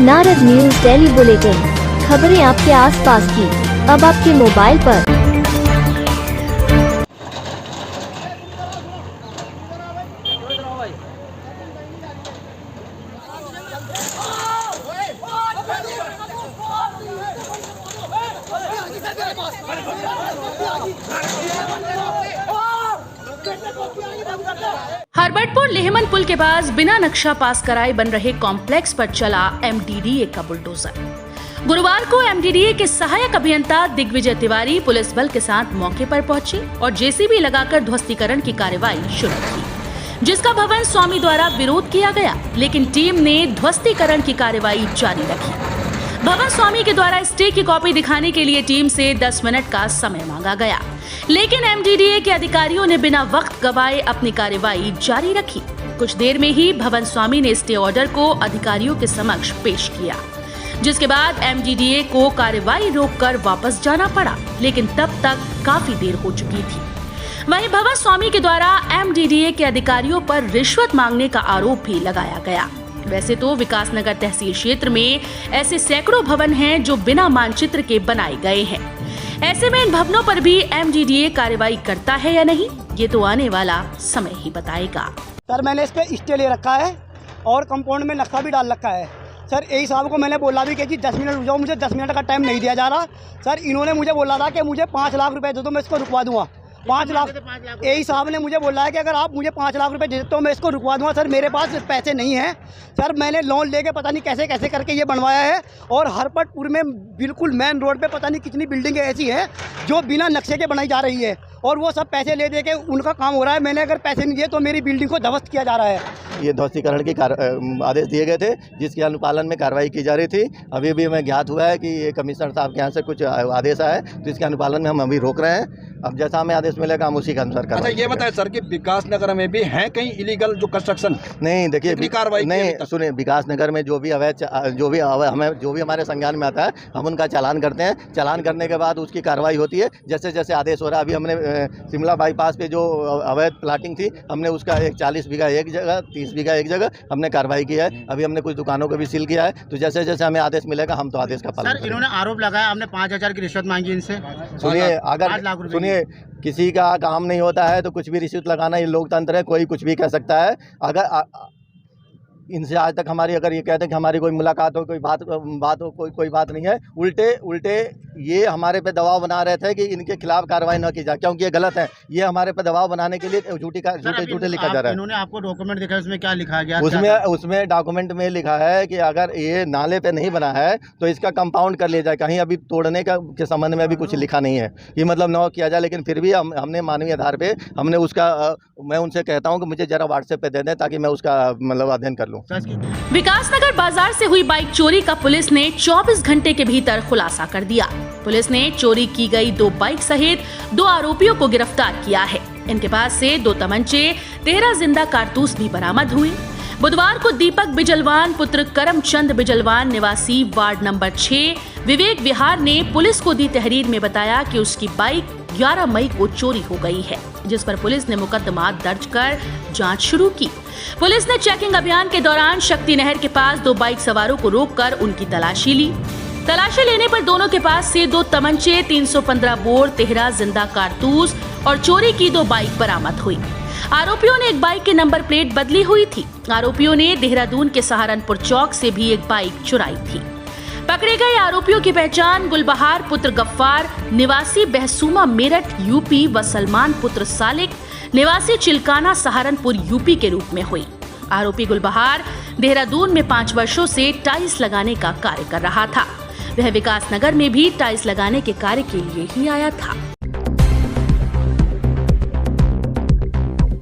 Narad news daily bulletin, खबरें आपके आसपास की, अब आपके मोबाइल पर। हरबटपुर लेहमन पुल के पास बिना नक्शा पास कराए बन रहे कॉम्प्लेक्स पर चला एमडीडीए का बुलडोजर। गुरुवार को एमडीडीए के सहायक अभियंता दिग्विजय तिवारी पुलिस बल के साथ मौके पर पहुंचे और जेसीबी लगाकर ध्वस्तीकरण की कार्रवाई शुरू की, जिसका भवन स्वामी द्वारा विरोध किया गया, लेकिन टीम ने ध्वस्तीकरण की कार्रवाई जारी रखी। भवन स्वामी के द्वारा स्टे की कॉपी दिखाने के लिए टीम से 10 मिनट का समय मांगा गया, लेकिन एमडीडीए के अधिकारियों ने बिना वक्त गवाए अपनी कार्रवाई जारी रखी। कुछ देर में ही भवन स्वामी ने स्टे ऑर्डर को अधिकारियों के समक्ष पेश किया, जिसके बाद एमडीडीए को कार्रवाई रोककर वापस जाना पड़ा, लेकिन तब तक काफी देर हो चुकी थी। वहीं भवन स्वामी के द्वारा एमडीडीए के अधिकारियों पर रिश्वत मांगने का आरोप भी लगाया गया। वैसे तो विकासनगर तहसील क्षेत्र में ऐसे सैकड़ों भवन हैं जो बिना मानचित्र के बनाए गए हैं। ऐसे में इन भवनों पर भी एमडीडीए कार्रवाई करता है या नहीं, ये तो आने वाला समय ही बताएगा। सर मैंने इस पे स्टे ले रखा है और कंपाउंड में नक्शा भी डाल रखा है। सर यही साहब को मैंने बोला भी कि 10 मिनट रुक जाओ, मुझे 10 मिनट का टाइम नहीं दिया जा रहा। सर इन्होंने मुझे बोला था कि मुझे 5 लाख रुपए दे दो, मैं इसको रुकवा दूंगा। 5 लाख यही साहब ने मुझे बोला है कि अगर आप मुझे 5 लाख रुपए दे देते हो मैं इसको रुकवा दूंगा। सर मेरे पास पैसे नहीं हैं। सर मैंने लोन लेके पता नहीं कैसे कैसे करके ये बनवाया है, और हरपटपुर में बिल्कुल मेन रोड पे पता नहीं कितनी बिल्डिंगें ऐसी हैं जो बिना नक्शे के बनाई जा रही है, और वो सब पैसे ले दे के उनका काम हो रहा है। मैंने अगर पैसे नहीं दिए तो मेरी बिल्डिंग को ध्वस्त किया जा रहा है। ये ध्वस्तीकरण के आदेश दिए गए थे, जिसके अनुपालन में कार्रवाई की जा रही थी। अभी भी हमें ज्ञात हुआ है कि ये कमिश्नर साहब के यहाँ से कुछ आदेश आया है, तो इसके अनुपालन में हम अभी रोक रहे हैं। अब जैसा हमें आदेश मिलेगा हम उसी के अनुसार करेंगे। अच्छा ये बताएं सर कि विकास नगर में भी है कहीं इलीगल जो कंस्ट्रक्शन? नहीं, देखिए कार्रवाई नहीं, सुनिए, विकास नगर में जो भी हमारे संज्ञान में आता है हम उनका चालान करते हैं। चालान करने के बाद उसकी कार्रवाई होती है जैसे जैसे आदेश हो रहा है। अभी हमने शिमला बाईपास पे जो अवैध प्लाटिंग थी हमने उसका 40 बीघा एक जगह, 30 बीघा एक जगह हमने कार्रवाई की है। अभी हमने कुछ दुकानों को भी सील किया है। तो जैसे जैसे हमें आदेश मिलेगा हम तो आदेश का पालन करेंगे। इन्होंने आरोप लगाया हमने 5000 की रिश्वत मांगी इनसे। सुनिए किसी का काम नहीं होता है तो कुछ भी रिश्वत लगाना ये लोकतंत्र है, कोई कुछ भी कह सकता है। अगर इनसे आज तक हमारी अगर ये कहते हैं कि हमारी कोई मुलाकात हो, कोई बात हो, कोई बात नहीं है। उल्टे ये हमारे पे दबाव बना रहे थे कि इनके खिलाफ कार्रवाई न की जाए, क्योंकि ये गलत है। ये हमारे पे दबाव बनाने के लिए झूठे लिखा जा रहा है। इन्होंने आपको डॉक्यूमेंट दिखाया, उसमें क्या लिखा गया? उसमें डॉक्यूमेंट में लिखा है कि अगर ये नाले पे नहीं बना है तो इसका कंपाउंड कर लिया जाए। कहीं अभी तोड़ने के संबंध में अभी कुछ लिखा नहीं है, ये मतलब न किया जाए। लेकिन फिर भी हमने मानवीय आधार पे हमने उसका मैं उनसे कहता हूँ कि मुझे जरा व्हाट्सएप पे दे दें ताकि मैं उसका मतलब अध्ययन कर लूँ। विकासनगर बाजार से हुई बाइक चोरी का पुलिस ने 24 घंटे के भीतर खुलासा कर दिया। पुलिस ने चोरी की गई 2 बाइक सहित 2 आरोपियों को गिरफ्तार किया है। इनके पास से 2 तमंचे, 13 जिंदा कारतूस भी बरामद हुए। बुधवार को दीपक बिजलवान पुत्र करमचंद बिजलवान निवासी वार्ड नंबर 6 विवेक विहार ने पुलिस को दी तहरीर में बताया कि उसकी बाइक 11 मई को चोरी हो गई है, जिस पर पुलिस ने मुकदमा दर्ज कर जांच शुरू की। पुलिस ने चेकिंग अभियान के दौरान शक्ति नहर के पास 2 बाइक सवारों को रोककर उनकी तलाशी ली। तलाशी लेने पर दोनों के पास से 2 तमंचे, 315 बोर, 13 जिंदा कारतूस और चोरी की 2 बाइक बरामद हुई। आरोपियों ने एक बाइक की नंबर प्लेट बदली हुई थी। आरोपियों ने देहरादून के सहारनपुर चौक से भी एक बाइक चुराई थी। पकड़े गए आरोपियों की पहचान गुलबहार पुत्र गफ्फार निवासी बहसूमा मेरठ यूपी व सलमान पुत्र सालिक निवासी चिलकाना सहारनपुर यूपी के रूप में हुई। आरोपी गुलबहार देहरादून में 5 वर्षों से टाइल्स लगाने का कार्य कर रहा था। वह विकासनगर में भी टाइल्स लगाने के कार्य के लिए ही आया था।